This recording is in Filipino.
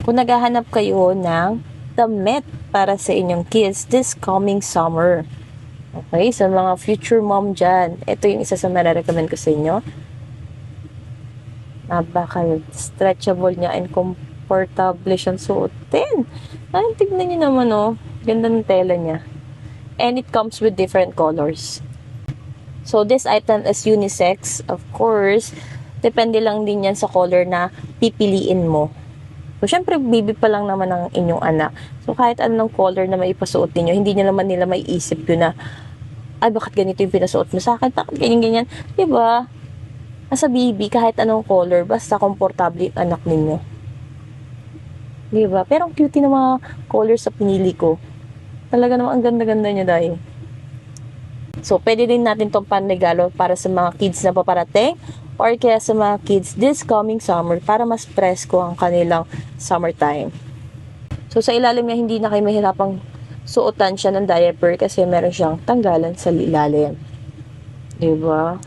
kung naghahanap kayo ng damit para sa inyong kids this coming summer. Okay, sa mga future mom dyan, ito yung isa sa recommend ko sa inyo. Napaka-stretchable niya and comfortable siyang suotin. Ay, tignan niyo naman, oh. Ganda ng tela niya. And it comes with different colors. So, this item is unisex, of course. Depende lang din yan sa color na pipiliin mo. So, syempre, baby pa lang naman ang inyong anak. So, kahit anong color na maipasuot ninyo, hindi nyo naman nila maiisip yun na, ay, bakit ganito yung pinasuot mo sa akin? Bakit ganyan-ganyan? Diba? As a baby, kahit anong color, basta komportable yung anak ninyo. Diba? Pero ang cute ng mga colors sa pinili ko. Talaga naman ang ganda-ganda niya dahil. So, pwede din natin itong panregalo para sa mga kids na paparating or kaya sa mga kids this coming summer para mas presko ang kanilang summertime. So, sa ilalim niya, hindi na kayo mahirapang suotan siya ng diaper kasi meron siyang tanggalan sa ilalim. Diba?